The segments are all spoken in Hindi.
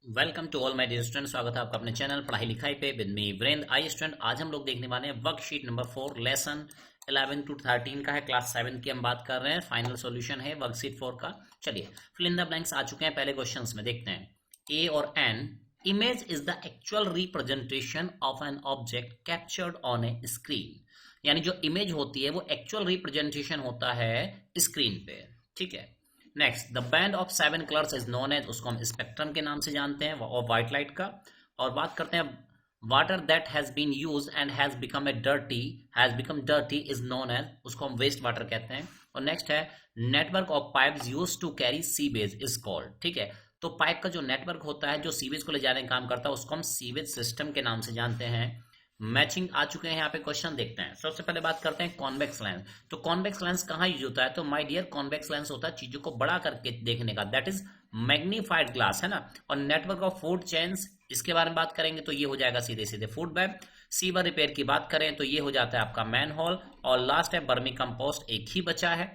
Welcome to all my dear student. स्वागत है आपका अपने चैनल पढ़ाई लिखाई पे with me Virendra. I student, आज हम लोग देखने वाले हैं वर्कशीट नंबर 4 लेसन 11 टू 13 का है, क्लास 7 की हम बात कर रहे हैं। फाइनल सॉल्यूशन है वर्कशीट 4 का। चलिए फिल इन द ब्लैंक्स आ चुके हैं पहले क्वेश्चंस में, देखते हैं। ए और an, image is the actual representation of an object captured on a screen. यानी जो इमेज होती है वो एक्चुअल रिप्रेजेंटेशन होता है स्क्रीन पे, ठीक है। Next, the band of 7 colours is known as, उसको हम स्पेक्ट्रम के नाम से जानते हैं, और व्हाइट लाइट का। और बात करते हैं water that has been use and has become dirty is known as, उसको हम वेस्ट वाटर कहते हैं। और नेक्स्ट है network of pipes used to carry sewage is called, ठीक है। तो पाइप का जो नेटवर्क होता है जो सीवेज को ले जाने का काम करता है उसको हम सीवेज सिस्टम के नाम से जानते हैं। मैचिंग आ चुके हैं यहाँ पे, क्वेश्चन देखते हैं। सबसे पहले बात करते हैं कॉन्वेक्स लेंस। तो कॉन्वेक्स लेंस कहाँ यूज होता है? तो माय डियर, कॉन्वेक्स लेंस होता है चीजों को बड़ा करके देखने का, दैट इज मैग्नीफाइड ग्लास, है ना। और नेटवर्क ऑफ फूड चेन्स, इसके बारे में बात करेंगे तो ये हो जाएगा सीधे सीधे फूड वेब। सीवर रिपेयर की बात करें तो ये हो जाता है आपका मैन होल। और लास्ट है बर्मी कंपोस्ट, एक ही बचा है,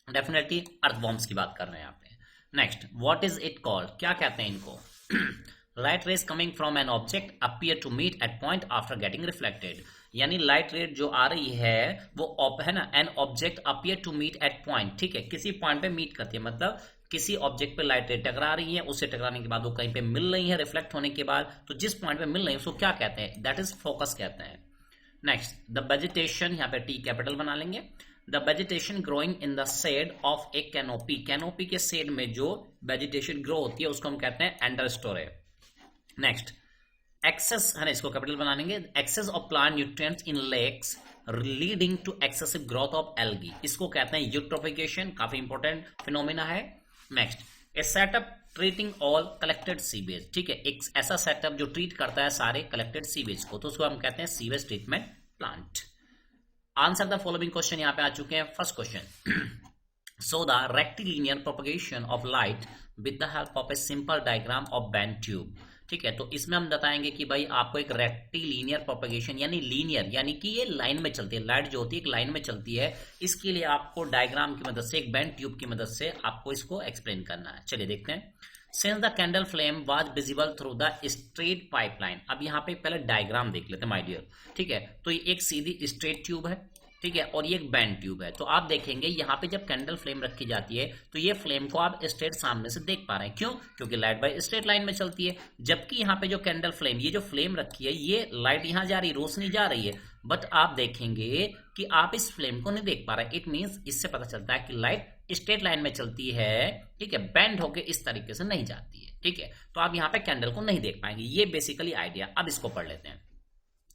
डेफिनेटली अर्थवॉर्म्स की बात कर रहे हैं यहाँ पे। Next, what is it called, क्या कहते हैं इनको? Light rays coming from an object appear to meet at point after getting reflected. यानी लाइट रेट जो आ रही है वो है ना, an object appear to meet at point, ठीक है, किसी पॉइंट पे मीट करती है, मतलब किसी ऑब्जेक्ट पे लाइट रेट टकरा रही है, उससे टकराने के बाद वो कहीं पे मिल रही है रिफ्लेक्ट होने के बाद, तो जिस पॉइंट पे मिल रही है उसको क्या कहते हैं? दैट इज फोकस कहते हैं। नेक्स्ट, द वेजिटेशन, यहाँ पे टी कैपिटल बना लेंगे। The vegetation growing in the shade of a canopy, canopy के शेड में जो वेजिटेशन ग्रो होती है उसको हम कहते हैं एंडरस्टोरे। नेक्स्ट, एक्सेस है ना, इसको कैपिटल बना लेंगे। Excess of plant nutrients in lakes leading to excessive growth of algae, इसको कहते हैं यूट्रोफिकेशन, काफी इंपॉर्टेंट फिनोमिना है। Next, a setup treating all collected sewage, ठीक है, एक ऐसा सेटअप जो ट्रीट करता है सारे कलेक्टेड सीवेज को, तो उसको हम कहते हैं sewage treatment plant. Answer the following question यहाँ पे आ चुके हैं। First question, so the rectilinear propagation of light with the help of a simple diagram of band tube, ठीक है। तो इसमें हम बताएंगे कि भाई आपको एक रेक्टिलीनियर प्रोपगेशन, यानी लीनियर, यानी कि ये लाइन में चलती है, लाइट जो होती है एक लाइन में चलती है, इसके लिए आपको डायग्राम की मदद से, एक बैंड ट्यूब की मदद से आपको इसको एक्सप्लेन करना है। चलिए देखते हैं। Since the candle flame was visible through the straight pipeline, अब यहाँ पे पहले डायग्राम देख लेते हैं माय डियर, ठीक है। तो ये एक सीधी स्ट्रेट ट्यूब है, ठीक है, और ये एक बैंड ट्यूब है। तो आप देखेंगे यहाँ पे जब कैंडल फ्लेम रखी जाती है तो ये फ्लेम को आप स्ट्रेट सामने से देख पा रहे हैं, क्यों? क्योंकि लाइट बाय स्ट्रेट लाइन में चलती है। जबकि यहाँ पे जो कैंडल फ्लेम, ये जो फ्लेम रखी है, ये लाइट यहाँ जा रही, रोशनी जा रही है, बट आप देखेंगे कि आप इस फ्लेम को नहीं देख पा रहे। इट मीन्स, इससे पता चलता है कि लाइट स्ट्रेट लाइन में चलती है, ठीक है, बैंड होके इस तरीके से नहीं जाती है, ठीक है। तो आप यहाँ पे कैंडल को नहीं देख पाएंगे, ये बेसिकली आइडिया। अब इसको पढ़ लेते हैं।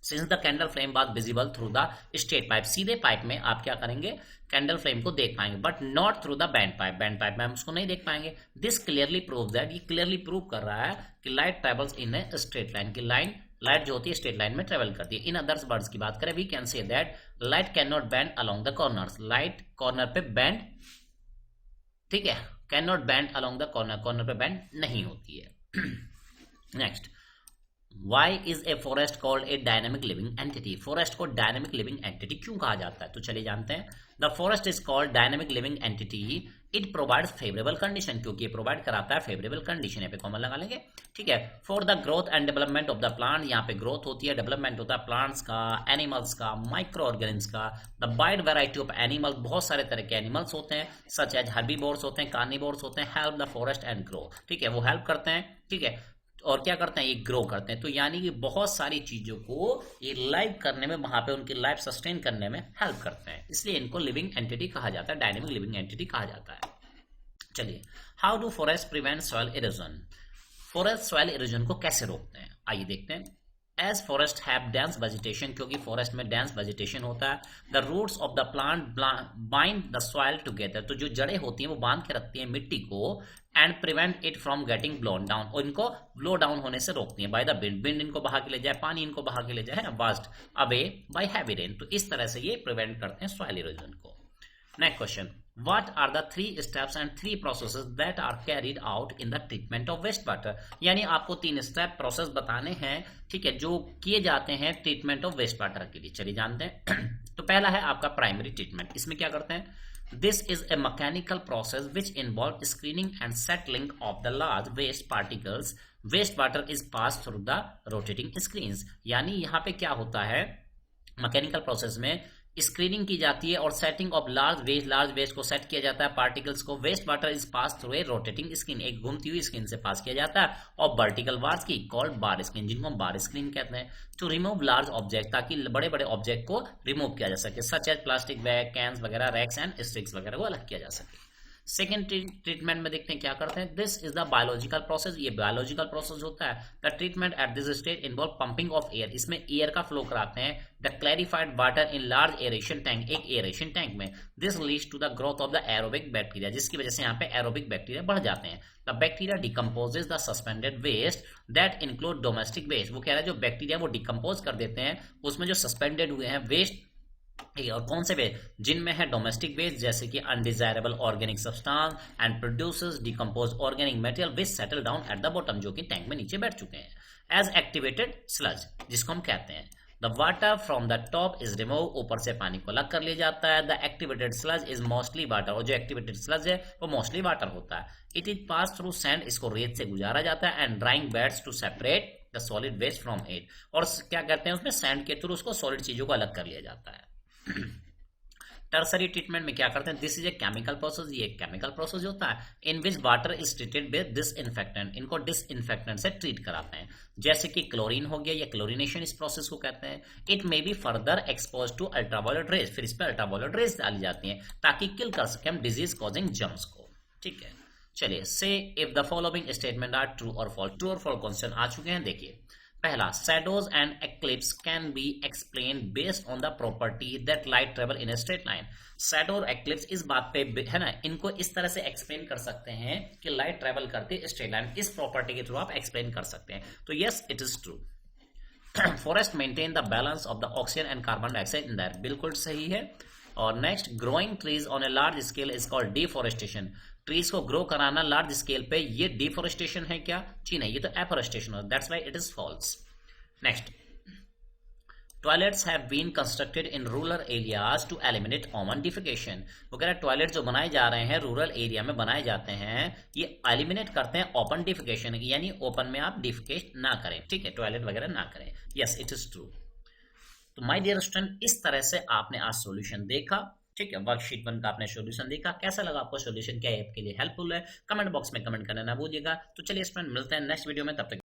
Since the candle flame was visible through the straight pipe, सीधे पाइप में आप क्या करेंगे? कैंडल फ्लेम को देख पाएंगे, but not through the band pipe, band pipe में हम उसको नहीं देख पाएंगे। दिस क्लियरली प्रूव दैट, ये क्लियरली प्रूव कर रहा है कि light travels in a straight line, की लाइट जो होती है स्ट्रेट लाइन में ट्रेवल करती है। इन अदर्स वर्ड्स की बात करें, we can say that light can not bend along the corners, light corner पे बैंड, ठीक है, can not bend along the corner, corner पे बैंड नहीं होती है। Next, Why is a forest called a dynamic living entity? Forest को dynamic living entity क्यों कहा जाता है? तो चलिए जानते हैं। The forest is called dynamic living entity. It provides favorable condition, क्योंकि ये प्रोवाइड कराता है favorable condition, यहाँ पे कॉमन लगा लेंगे, ठीक है। For the growth and development of the plant, यहाँ पे growth होती है, development होता है plants का, animals का, microorganisms का। The wide variety of animals, बहुत सारे तरह के animals होते हैं, such as herbivores होते हैं, carnivores होते हैं, help the forest and grow, ठीक है, वो help करते हैं, ठीक है, और क्या करते हैं? ये ग्रो करते हैं। तो यानी कि बहुत सारी चीजों को ये लाइव करने में, वहां पे उनकी लाइफ सस्टेन करने में हेल्प करते हैं, इसलिए इनको लिविंग एंटिटी कहा जाता है, डायनेमिक लिविंग एंटिटी कहा जाता है। चलिए, how do forest prevent soil erosion? Forest soil erosion को कैसे रोकते हैं, आइए देखते हैं। As forest have dense vegetation, क्योंकि फॉरेस्ट में डेंस वेजिटेशन होता है। The roots of the plant bind the soil together, तो जो जड़ें होती हैं वो बांध के रखती हैं मिट्टी को, and prevent it from getting blown down, और इनको ब्लो डाउन होने से रोकती हैं बाय द विंड, विंड इनको बहा के ले जाए, पानी इनको बहा के ले जाए, vast away by heavy rain, तो इस तरह से ये प्रिवेंट करते हैं सॉइल इरोजन को। Next question, What are the 3 steps and 3 processes that are carried out in the treatment of waste water? यानी आपको 3 स्टेप प्रोसेस बताने हैं, ठीक है, जो किए जाते हैं ट्रीटमेंट ऑफ वेस्ट वाटर के लिए। चलिए जानते हैं। तो पहला है आपका प्राइमरी ट्रीटमेंट। इसमें क्या करते हैं? This is a mechanical process which involve screening and settling of the large waste particles. Waste water is pass through the rotating screens. यानी यहाँ पे क्या होता है, मैकेनिकल प्रोसेस में स्क्रीनिंग की जाती है और सेटिंग ऑफ लार्ज वेस्ट को सेट किया जाता है, पार्टिकल्स को। Waste water is pass through a rotating screen, एक घूमती हुई स्क्रीन से पास किया जाता है, और वर्टिकल बार्स की कॉल्ड बार स्क्रीन, जिनको हम बार स्क्रीन कहते हैं, टू रिमूव लार्ज ऑब्जेक्ट, ताकि बड़े बड़े ऑब्जेक्ट को रिमूव किया जा सके, such as plastic bag, cans वगैरह, रैक्स एंड स्टिक्स वगैरह को अलग किया जा सके। सेकेंड ट्रीटमेंट में देखते हैं क्या करते हैं। This is the biological process, ये बायोलॉजिकल प्रोसेस होता है। The treatment at this stage involve pumping of air, इसमें एयर का फ्लो कराते हैं, the clarified water in large aeration tank, एक एरेशन टैंक में। This leads to the growth of the aerobic bacteria, जिसकी वजह से यहाँ पे एरोबिक बैक्टीरिया बढ़ जाते हैं। The bacteria decomposes the suspended waste that include domestic waste, वो कह रहा है जो बैक्टीरिया वो डिकम्पोज कर देते हैं, उसमें जो सस्पेंडेड हुए हैं वेस्ट, और कौन से वेस्ट, जिनमें है डोमेस्टिक वेस्ट जैसे कि undesirable organic substance and produces decompose organic material which settle down at the bottom, जो कि टैंक में नीचे बैठ चुके हैं। एज एक्टिवेटेड स्लज, जिसको हम कहते हैं, the water from the top is remove, ऊपर से पानी को अलग कर लिया जाता है। The activated sludge is mostly water, और जो एक्टिवेटेड स्लज है वो मोस्टली वाटर होता है। It is pass through sand, इसको रेत से गुजारा जाता है, and drying beds to separate the solid waste from it, और क्या कहते हैं उसमें सैंड के थ्रू उसको सॉलिड चीजों को अलग कर लिया जाता है। टर्सरी ट्रीटमेंट में क्या करते हैं? This is a chemical process, ये एक केमिकल प्रोसेस होता है, in which water is treated with disinfectant, इनको डिसइंफेक्टेंट से ट्रीट कराते हैं, जैसे कि क्लोरीन हो गया, या क्लोरीनेशन इस प्रोसेस को कहते हैं। It may be further expose to ultraviolet rays, फिर इस पर अल्ट्रावायलेट रेज डाली जाती हैं ताकि किल कर सके हम डिजीज कॉजिंग जर्म्स को, ठीक है। चलिए, say if the following statement are true और फॉल्स, ट्रू और फॉल्स क्वेश्चन आ चुके हैं। देखिए पहला, shadows and eclipse can be explain based on the property that light travel in a straight line. Shadow और एक्लिप्स इस बात पे है ना, इनको इस तरह से एक्सप्लेन कर सकते हैं कि लाइट ट्रेवल करती है स्ट्रेट लाइन, इस प्रॉपर्टी के थ्रू आप एक्सप्लेन कर सकते हैं। तो yes, it is true. Forest maintain the balance of the oxygen and carbon dioxide in the air, बिल्कुल सही है। और next, growing trees on a large scale is called deforestation, trees को ग्रो कराना लार्ज स्केल पे, ये डिफॉरेस्टेशन है क्या? जी नहीं, ये तो एफॉरेस्टेशन है, that's why it is false. Next, toilets have been constructed in rural areas to eliminate common defecation, वगैरह टॉयलेट जो बनाए जा रहे हैं रूरल एरिया में बनाए जाते हैं, ये एलिमिनेट करते हैं ओपन डिफिकेशन, यानी ओपन में आप डिफिकेट ना करें, ठीक है, टॉयलेट वगैरह ना करें। Yes, it is true. तो माय डियर स्टूडेंट, इस तरह से आपने आज सॉल्यूशन देखा, ठीक है, वर्कशीट 1 का आपने सॉल्यूशन देखा। कैसा लगा आपको सॉल्यूशन? क्या आपके लिए हेल्पफुल है? कमेंट बॉक्स में कमेंट करना ना भूलिएगा। तो चलिए स्टूडेंट, मिलते हैं नेक्स्ट वीडियो में, तब तक